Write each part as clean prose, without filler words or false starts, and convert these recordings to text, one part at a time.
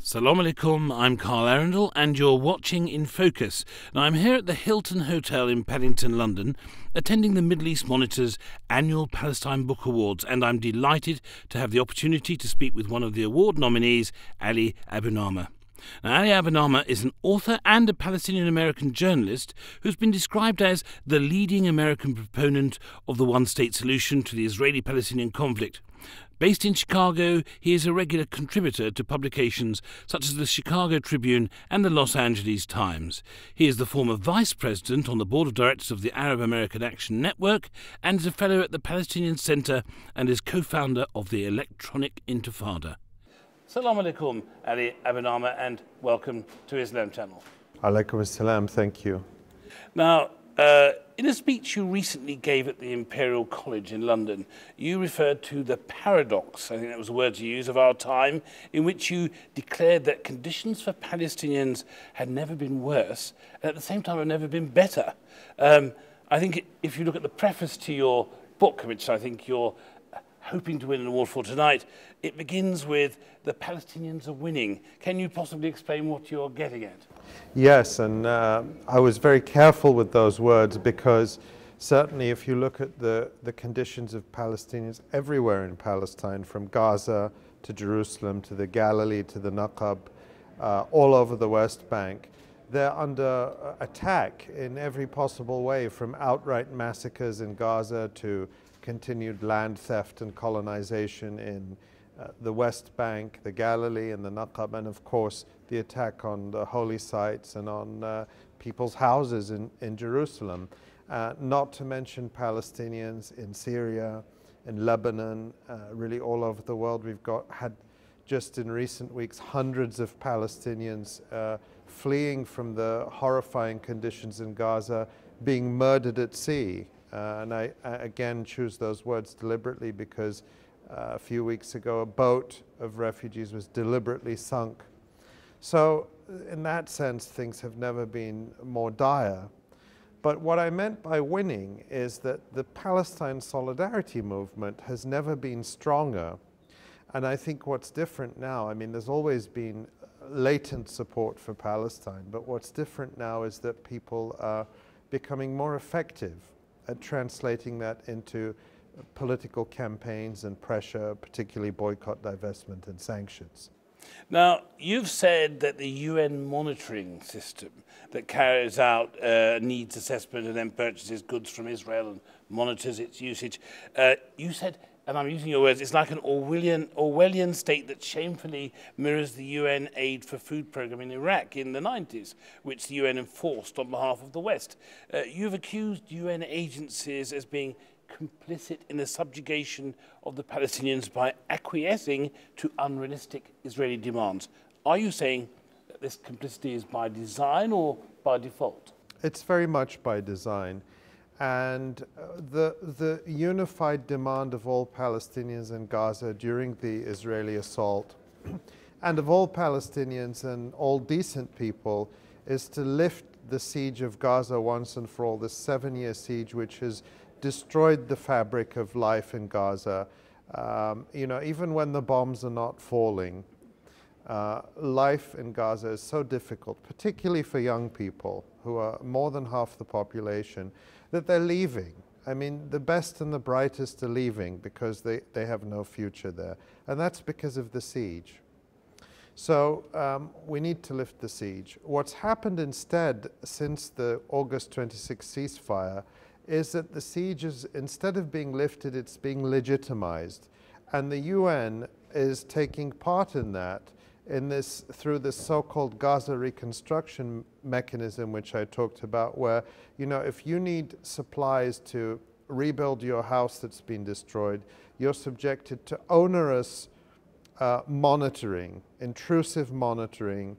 Salam alaikum, I'm Carl Arrindell and you're watching In Focus. Now I'm here at the Hilton Hotel in Paddington, London, attending the Middle East Monitor's annual Palestine Book Awards, and I'm delighted to have the opportunity to speak with one of the award nominees, Ali Abunimah. Now, Ali Abunimah is an author and a Palestinian-American journalist who's been described as the leading American proponent of the one-state solution to the Israeli-Palestinian conflict. Based in Chicago, he is a regular contributor to publications such as the Chicago Tribune and the Los Angeles Times. He is the former vice president on the board of directors of the Arab American Action Network and is a fellow at the Palestinian Center and is co-founder of the Electronic Intifada. Salam alaikum, Ali Abunimah, and welcome to Islam Channel. Alaikum assalam, thank you. Now, in a speech you recently gave at the Imperial College in London, you referred to the paradox, I think that was the word you used, of our time, in which you declared that conditions for Palestinians had never been worse, and at the same time have never been better. I think if you look at the preface to your book, which I think you're hoping to win an award for tonight, it begins with "the Palestinians are winning." Can you possibly explain what you're getting at? Yes, and I was very careful with those words because certainly if you look at the conditions of Palestinians everywhere in Palestine, from Gaza to Jerusalem to the Galilee to the Naqab, all over the West Bank, they're under attack in every possible way, from outright massacres in Gaza to continued land theft and colonization in the West Bank, the Galilee and the Naqab, and of course the attack on the holy sites and on people's houses in Jerusalem. Not to mention Palestinians in Syria, in Lebanon, really all over the world. We've had just in recent weeks hundreds of Palestinians fleeing from the horrifying conditions in Gaza, being murdered at sea. And I again choose those words deliberately because a few weeks ago a boat of refugees was deliberately sunk. So in that sense things have never been more dire. But what I meant by winning is that the Palestine Solidarity movement has never been stronger. And I think what's different now, I mean there's always been latent support for Palestine, but what's different now is that people are becoming more effective at translating that into political campaigns and pressure, particularly boycott, divestment and sanctions. Now, you've said that the UN monitoring system that carries out needs assessment and then purchases goods from Israel and monitors its usage, you said, and I'm using your words, it's like an Orwellian state that shamefully mirrors the UN aid for food program in Iraq in the 90s, which the UN enforced on behalf of the West. You've accused UN agencies as being complicit in the subjugation of the Palestinians by acquiescing to unrealistic Israeli demands. Are you saying that this complicity is by design or by default? It's very much by design. And the unified demand of all Palestinians in Gaza during the Israeli assault and of all Palestinians and all decent people is to lift the siege of Gaza once and for all, this 7-year siege which has destroyed the fabric of life in Gaza. You know, even when the bombs are not falling, life in Gaza is so difficult, particularly for young people who are more than half the population, that they're leaving. I mean, the best and the brightest are leaving because they have no future there. And that's because of the siege. So we need to lift the siege. What's happened instead since the August 26 ceasefire is that the siege is, instead of being lifted, it's being legitimized. And the UN is taking part in that through this so-called Gaza reconstruction mechanism, which I talked about, where, you know, if you need supplies to rebuild your house that's been destroyed, you're subjected to onerous monitoring, intrusive monitoring,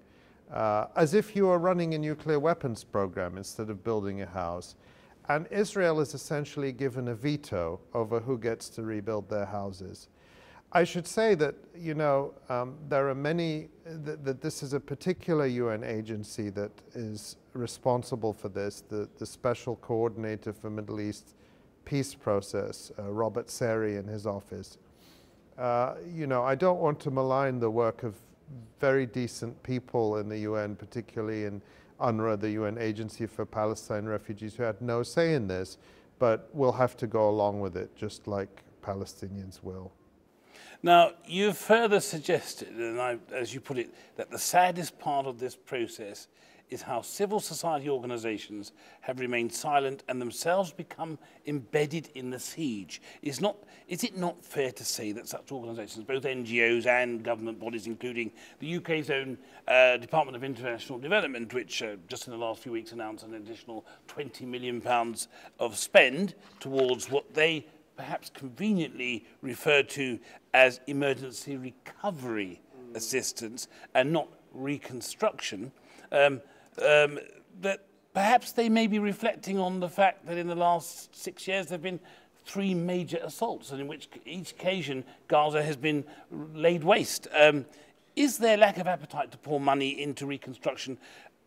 as if you were running a nuclear weapons program instead of building a house. And Israel is essentially given a veto over who gets to rebuild their houses. I should say that, you know, there are many, that this is a particular UN agency that is responsible for this, the Special Coordinator for Middle East Peace Process, Robert Seri in his office. You know, I don't want to malign the work of very decent people in the UN, particularly in UNRWA, the UN Agency for Palestine Refugees, who had no say in this, but will have to go along with it, just like Palestinians will. Now, you've further suggested, and as you put it, that the saddest part of this process is how civil society organisations have remained silent and themselves become embedded in the siege. Is it not fair to say that such organisations, both NGOs and government bodies, including the UK's own Department of International Development, which just in the last few weeks announced an additional £20 million of spend towards what they perhaps conveniently refer to as emergency recovery assistance and not reconstruction, that perhaps they may be reflecting on the fact that in the last 6 years there have been 3 major assaults, and in which each occasion Gaza has been laid waste. Is there lack of appetite to pour money into reconstruction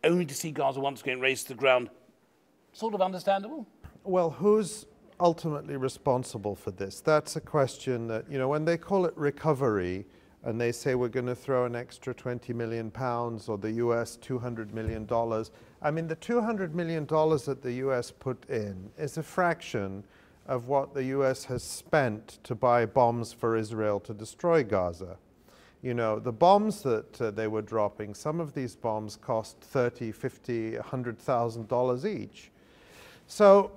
only to see Gaza once again razed to the ground? Sort of understandable? Well, who's ultimately responsible for this? That's a question that, you know, when they call it recovery and they say we're going to throw an extra £20 million or the US $200 million, I mean, the $200 million that the US put in is a fraction of what the US has spent to buy bombs for Israel to destroy Gaza. You know, the bombs that they were dropping, some of these bombs cost $30,000, $50,000, $100,000 each. So,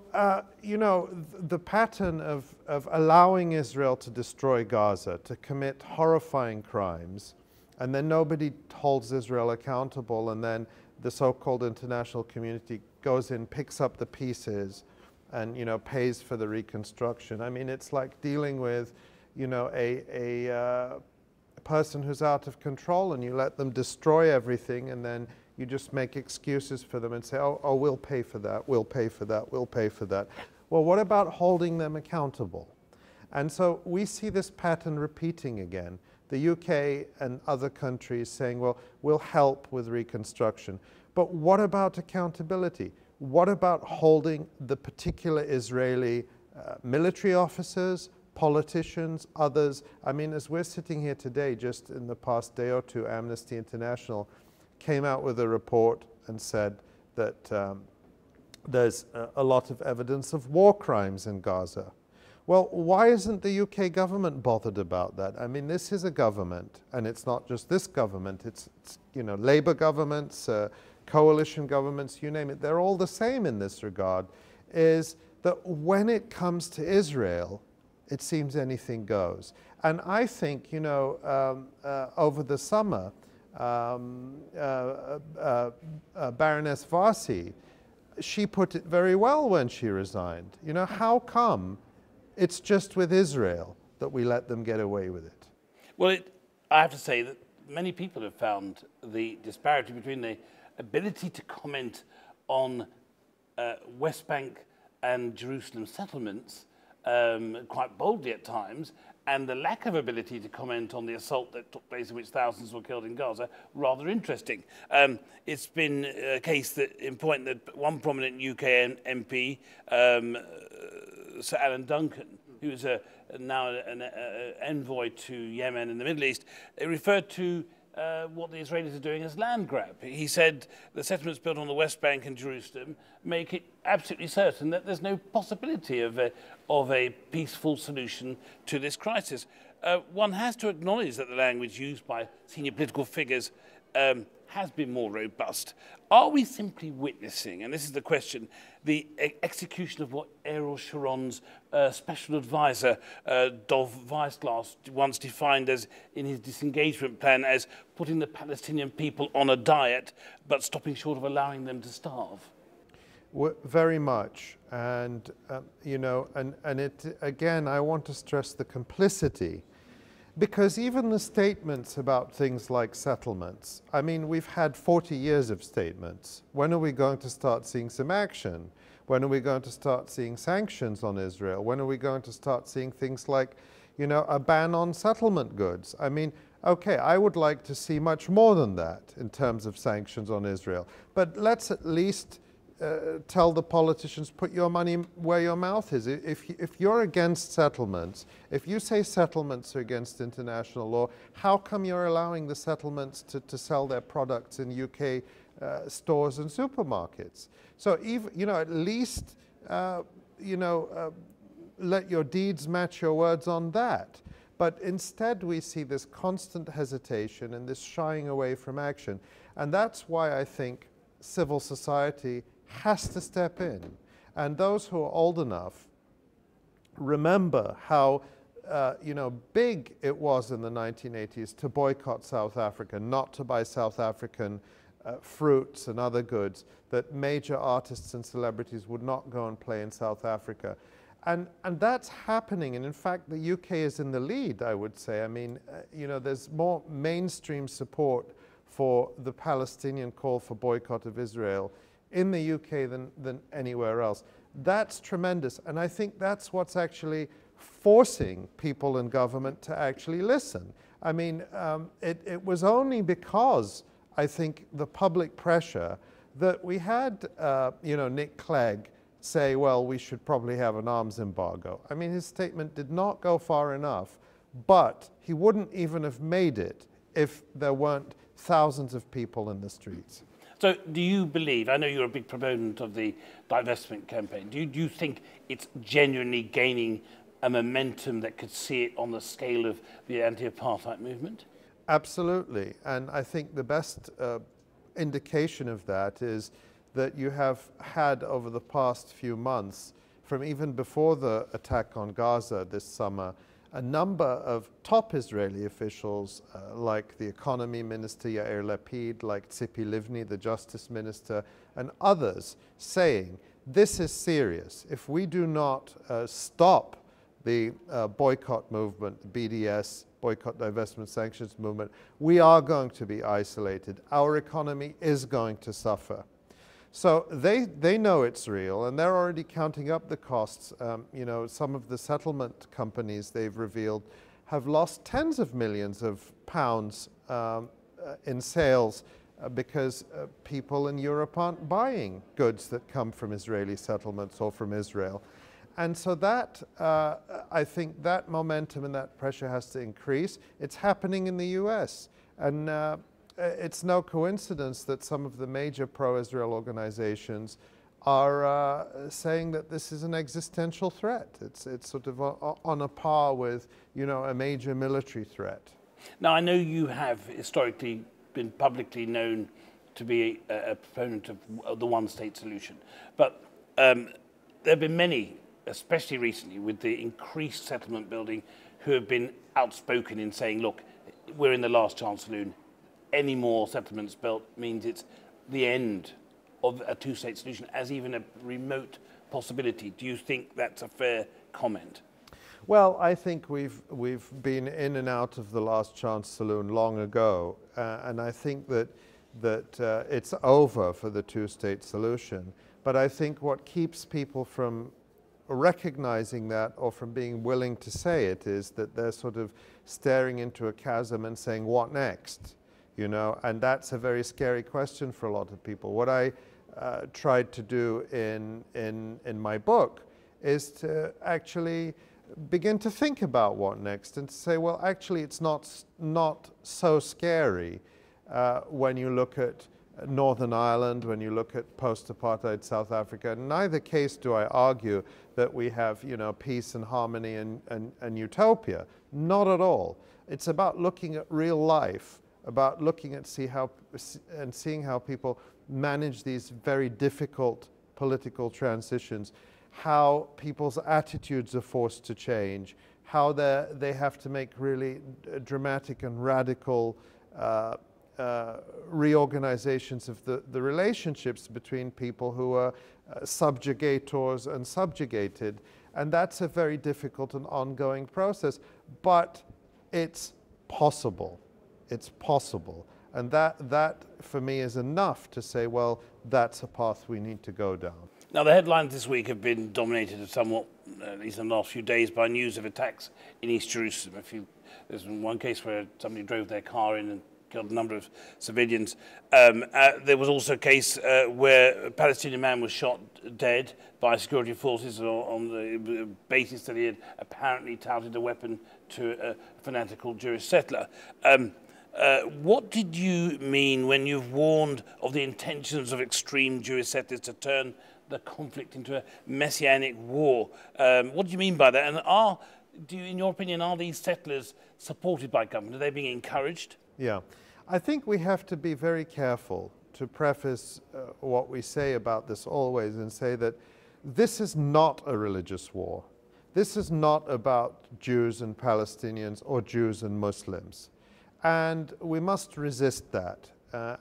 you know, the pattern of allowing Israel to destroy Gaza, to commit horrifying crimes, and then nobody holds Israel accountable, and then the so-called international community goes in, picks up the pieces, and, you know, pays for the reconstruction. I mean, it's like dealing with, you know, a person who's out of control, and you let them destroy everything, and then you just make excuses for them and say, oh, we'll pay for that, we'll pay for that, we'll pay for that. Well, what about holding them accountable? And so we see this pattern repeating again. The UK and other countries saying, well, we'll help with reconstruction. But what about accountability? What about holding the particular Israeli military officers, politicians, others? I mean, as we're sitting here today, just in the past day or two, Amnesty International came out with a report and said that there's a lot of evidence of war crimes in Gaza. Well, why isn't the UK government bothered about that? I mean, this is a government, and it's not just this government, it's you know, Labour governments, coalition governments, you name it, they're all the same in this regard, is that when it comes to Israel, it seems anything goes. And I think, you know, over the summer, Baroness Varsi, she put it very well when she resigned. You know, how come it's just with Israel that we let them get away with it? Well, I have to say that many people have found the disparity between the ability to comment on West Bank and Jerusalem settlements quite boldly at times, and the lack of ability to comment on the assault that took place in which thousands were killed in Gaza, rather interesting. It's been a case that, in point, that one prominent UK MP, Sir Alan Duncan, who's now an envoy to Yemen in the Middle East, referred to what the Israelis are doing as land grab. He said the settlements built on the West Bank and Jerusalem make it absolutely certain that there's no possibility of a peaceful solution to this crisis. One has to acknowledge that the language used by senior political figures has been more robust. Are we simply witnessing, and this is the question, the execution of what Ariel Sharon's special advisor, Dov Weissglas, once defined as, in his disengagement plan, as putting the Palestinian people on a diet, but stopping short of allowing them to starve? Very much. And, you know, and it, again, I want to stress the complicity. Because even the statements about things like settlements, I mean, we've had 40 years of statements. When are we going to start seeing some action? When are we going to start seeing sanctions on Israel? When are we going to start seeing things like, you know, a ban on settlement goods? I mean, okay, I would like to see much more than that in terms of sanctions on Israel. But let's at least tell the politicians, put your money where your mouth is. If you're against settlements, if you say settlements are against international law, how come you're allowing the settlements to sell their products in UK stores and supermarkets? So even, at least, let your deeds match your words on that. But instead we see this constant hesitation and this shying away from action. And that's why I think civil society has to step in. And those who are old enough remember how big it was in the 1980s to boycott South Africa, not to buy South African fruits and other goods, that major artists and celebrities would not go and play in South Africa. And that's happening, and in fact the UK is in the lead, I would say. I mean, there's more mainstream support for the Palestinian call for boycott of Israel in the UK than anywhere else. That's tremendous, and I think that's what's actually forcing people in government to actually listen. I mean, it was only because, I think, the public pressure that we had, Nick Clegg say, well, we should probably have an arms embargo. I mean, his statement did not go far enough, but he wouldn't even have made it if there weren't thousands of people in the streets. So do you believe, I know you're a big proponent of the divestment campaign, do you think it's genuinely gaining a momentum that could see it on the scale of the anti-apartheid movement? Absolutely, and I think the best indication of that is that you have had over the past few months, from even before the attack on Gaza this summer, a number of top Israeli officials, like the economy minister Yair Lapid, like Tzipi Livni, the justice minister, and others, saying, this is serious. If we do not stop the boycott movement, the BDS, boycott, divestment, sanctions movement, we are going to be isolated. Our economy is going to suffer. So they know it's real, and they're already counting up the costs. Some of the settlement companies they've revealed have lost tens of millions of pounds in sales because people in Europe aren't buying goods that come from Israeli settlements or from Israel. And so that, I think that momentum and that pressure has to increase. It's happening in the US. And it's no coincidence that some of the major pro-Israel organizations are saying that this is an existential threat. It's sort of on a par with, a major military threat. Now, I know you have historically been publicly known to be a proponent of the one-state solution, but there have been many, especially recently with the increased settlement building, who have been outspoken in saying, look, we're in the last chance saloon. Any more settlements built means it's the end of a two-state solution as even a remote possibility. Do you think that's a fair comment? Well, I think we've been in and out of the last chance saloon long ago, and I think that it's over for the two-state solution. But I think what keeps people from recognizing that or from being willing to say it is that they're sort of staring into a chasm and saying, what next? And that's a very scary question for a lot of people. What I tried to do in my book is to actually begin to think about what next and to say, well, actually, it's not so scary when you look at Northern Ireland, when you look at post-apartheid South Africa. In neither case do I argue that we have, peace and harmony and utopia. Not at all. It's about looking at real life, about looking at seeing how people manage these very difficult political transitions, how people's attitudes are forced to change, how they have to make really dramatic and radical reorganizations of the relationships between people who are subjugators and subjugated. And that's a very difficult and ongoing process, but it's possible. It's possible. And that, for me, is enough to say, well, that's a path we need to go down. Now, the headlines this week have been dominated somewhat, at least in the last few days, by news of attacks in East Jerusalem. There's one case where somebody drove their car in and killed a number of civilians. There was also a case where a Palestinian man was shot dead by security forces on the basis that he had apparently touted a weapon to a fanatical Jewish settler. What did you mean when you've warned of the intentions of extreme Jewish settlers to turn the conflict into a messianic war? What do you mean by that? And in your opinion, are these settlers supported by government? Are they being encouraged? Yeah, I think we have to be very careful to preface what we say about this always and say that this is not a religious war. This is not about Jews and Palestinians or Jews and Muslims. And we must resist that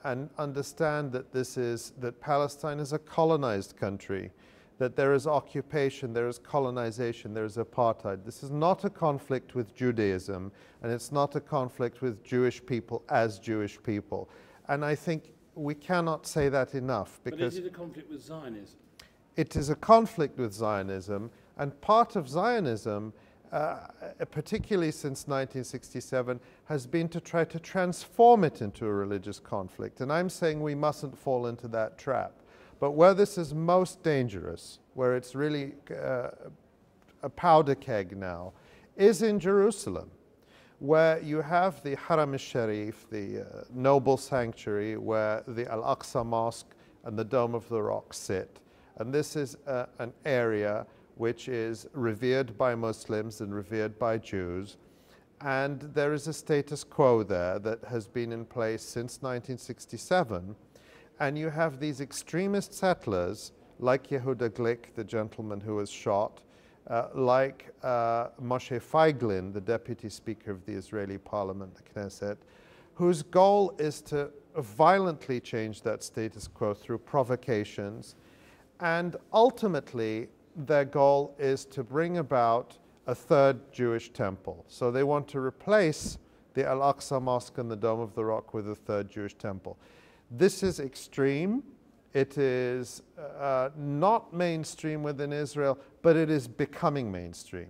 and understand that that Palestine is a colonized country, that there is occupation, there is colonization, there is apartheid. This is not a conflict with Judaism, and it's not a conflict with Jewish people as Jewish people. And I think we cannot say that enough, because— But is it a conflict with Zionism? It is a conflict with Zionism, and part of Zionism, particularly since 1967, has been to try to transform it into a religious conflict. And I'm saying we mustn't fall into that trap. But where this is most dangerous, where it's really a powder keg now, is in Jerusalem, where you have the Haram al-Sharif, the noble sanctuary where the Al-Aqsa Mosque and the Dome of the Rock sit. And this is an area which is revered by Muslims and revered by Jews. And there is a status quo there that has been in place since 1967. And you have these extremist settlers, like Yehuda Glick, the gentleman who was shot, like Moshe Feiglin, the deputy speaker of the Israeli parliament, the Knesset, whose goal is to violently change that status quo through provocations. And ultimately, their goal is to bring about a third Jewish temple. So they want to replace the Al-Aqsa Mosque and the Dome of the Rock with a third Jewish temple. This is extreme. It is not mainstream within Israel, but it is becoming mainstream.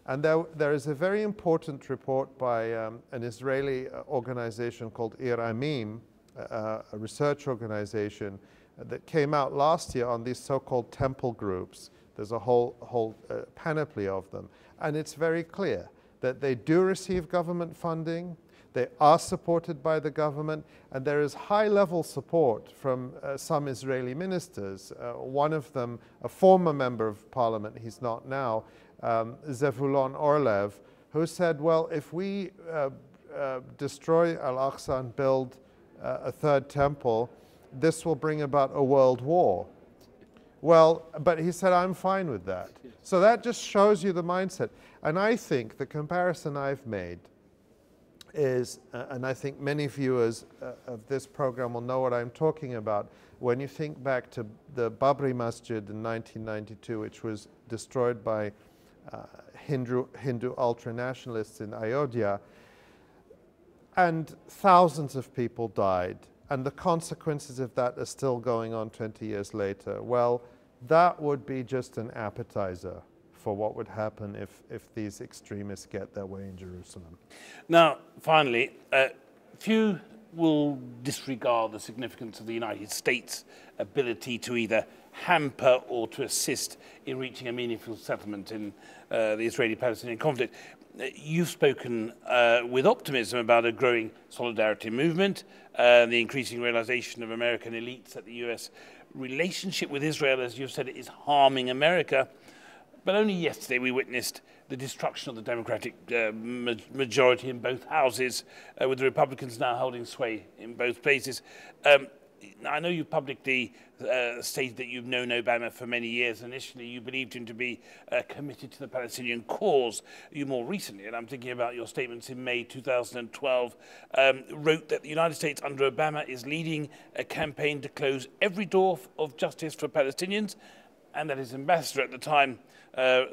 And there is a very important report by an Israeli organization called Ir Amim, a research organization, that came out last year on these so-called temple groups. There's a whole panoply of them. And it's very clear that they do receive government funding, they are supported by the government, and there is high-level support from some Israeli ministers. One of them, a former member of parliament, he's not now, Zevulon Orlev, who said, well, if we destroy Al-Aqsa and build a third temple, this will bring about a world war. Well, but he said, I'm fine with that. So that just shows you the mindset. And I think the comparison I've made is, and I think many viewers of this program will know what I'm talking about, when you think back to the Babri Masjid in 1992, which was destroyed by Hindu ultranationalists in Ayodhya, and thousands of people died. And the consequences of that are still going on 20 years later. Well, that would be just an appetizer for what would happen if these extremists get their way in Jerusalem. Now, finally, few will disregard the significance of the United States' ability to either hamper or to assist in reaching a meaningful settlement in the Israeli-Palestinian conflict. You've spoken with optimism about a growing solidarity movement, the increasing realization of American elites that the US relationship with Israel, as you've said, is harming America. But only yesterday we witnessed the destruction of the Democratic majority in both houses, with the Republicans now holding sway in both places. I know you publicly stated that you've known Obama for many years. Initially, you believed him to be committed to the Palestinian cause. You more recently, and I'm thinking about your statements in May 2012, wrote that the United States under Obama is leading a campaign to close every door of justice for Palestinians, and that his ambassador at the time,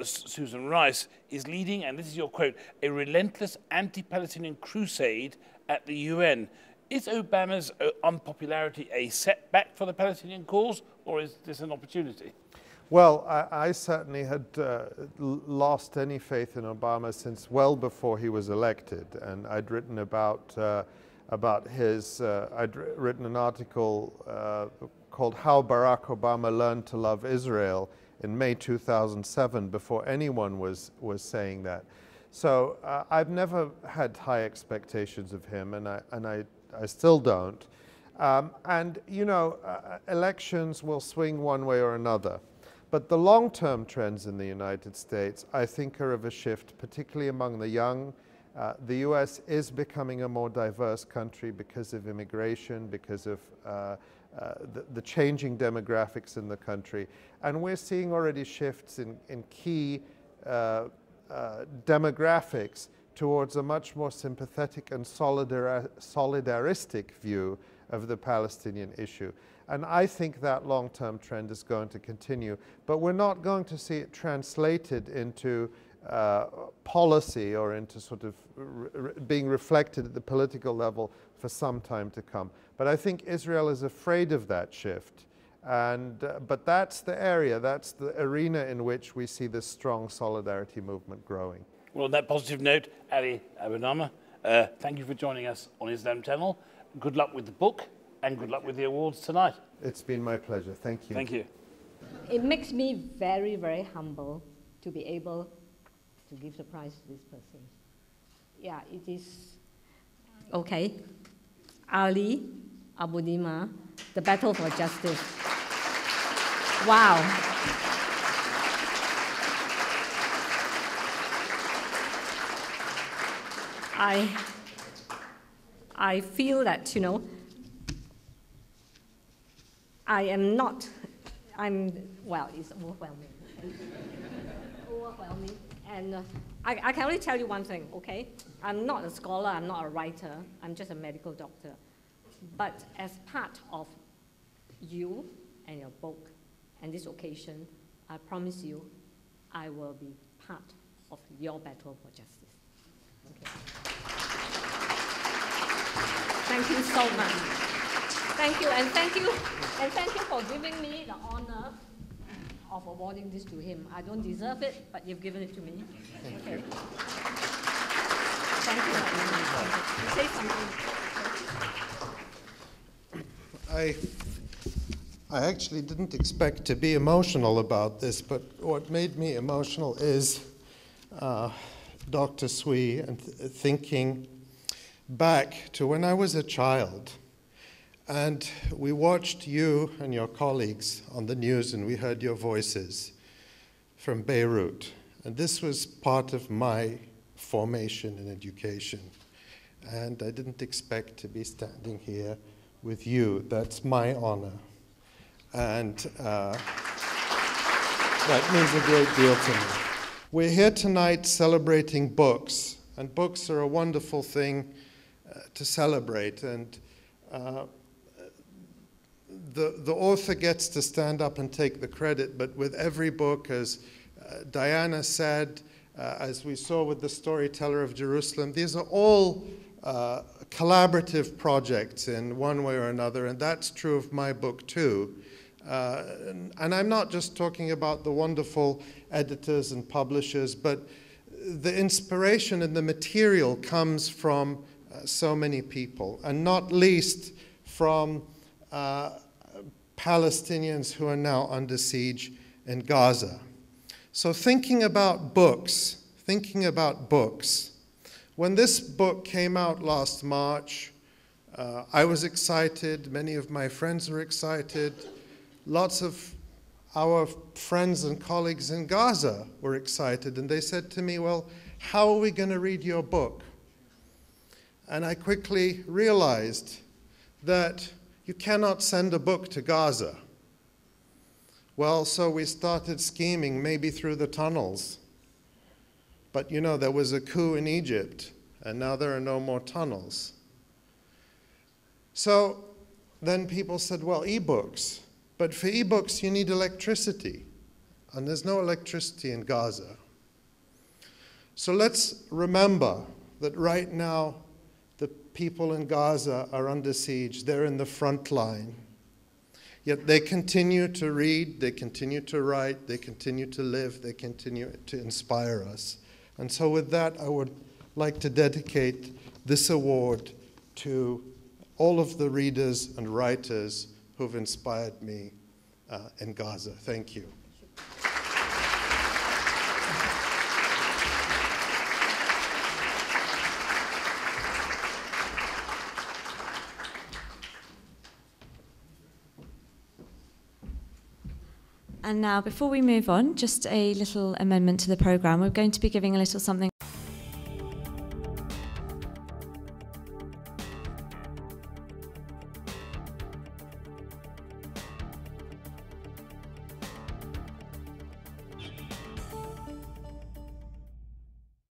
Susan Rice, is leading, and this is your quote, a relentless anti-Palestinian crusade at the UN. Is Obama's unpopularity a setback for the Palestinian cause, or is this an opportunity? Well, I certainly had lost any faith in Obama since well before he was elected, and I'd written about about his, I'd written an article called How Barack Obama Learned to Love Israel in May 2007, before anyone was saying that. So I've never had high expectations of him, and I still don't. And you know, elections will swing one way or another. But the long-term trends in the United States, I think, are of a shift, particularly among the young. The US is becoming a more diverse country because of immigration, because of the changing demographics in the country. And we're seeing already shifts in key demographics towards a much more sympathetic and solidaristic view of the Palestinian issue. And I think that long-term trend is going to continue, but we're not going to see it translated into policy or into sort of being reflected at the political level for some time to come. But I think Israel is afraid of that shift. And, but that's the area, that's the arena in which we see this strong solidarity movement growing. Well, on that positive note, Ali Abunimah, thank you for joining us on Islam Channel. Good luck with the book and good luck with the awards tonight. It's been my pleasure. Thank you. Thank you. It makes me very, very humble to be able to give the prize to this person. Yeah, it is. Okay. Ali Abunimah, The Battle for Justice. Wow. I feel that, you know, well, it's overwhelming. Overwhelming. And I can only tell you one thing, okay? I'm not a scholar, I'm not a writer, I'm just a medical doctor. But as part of you and your book and this occasion, I promise you I will be part of your battle for justice. Okay. Thank you so much. Thank you, and thank you for giving me the honor of awarding this to him. I don't deserve it, but you've given it to me. Okay. Thank you. Say something. I actually didn't expect to be emotional about this, but what made me emotional is Dr. Swee and thinking back to when I was a child. And we watched you and your colleagues on the news, and we heard your voices from Beirut. And this was part of my formation and education. And I didn't expect to be standing here with you. That's my honor. And that means a great deal to me. We're here tonight celebrating books, and books are a wonderful thing to celebrate. And the author gets to stand up and take the credit, but with every book, as Diana said, as we saw with the Storyteller of Jerusalem, these are all collaborative projects in one way or another, and that's true of my book too. And I'm not just talking about the wonderful editors and publishers, but the inspiration and the material comes from so many people, and not least from Palestinians who are now under siege in Gaza. So thinking about books, when this book came out last March, I was excited, many of my friends were excited, lots of our friends and colleagues in Gaza were excited, and they said to me, well, how are we going to read your book? And I quickly realized that you cannot send a book to Gaza. Well, so we started scheming, maybe through the tunnels. But you know, there was a coup in Egypt, and now there are no more tunnels. So then people said, well, e-books. But for e-books, you need electricity, and there's no electricity in Gaza. So let's remember that right now, the people in Gaza are under siege. They're in the front line. Yet they continue to read, they continue to write, they continue to live, they continue to inspire us. And so with that, I would like to dedicate this award to all of the readers and writers who've inspired me in Gaza. Thank you. And now, before we move on, just a little amendment to the programme. We're going to be giving a little something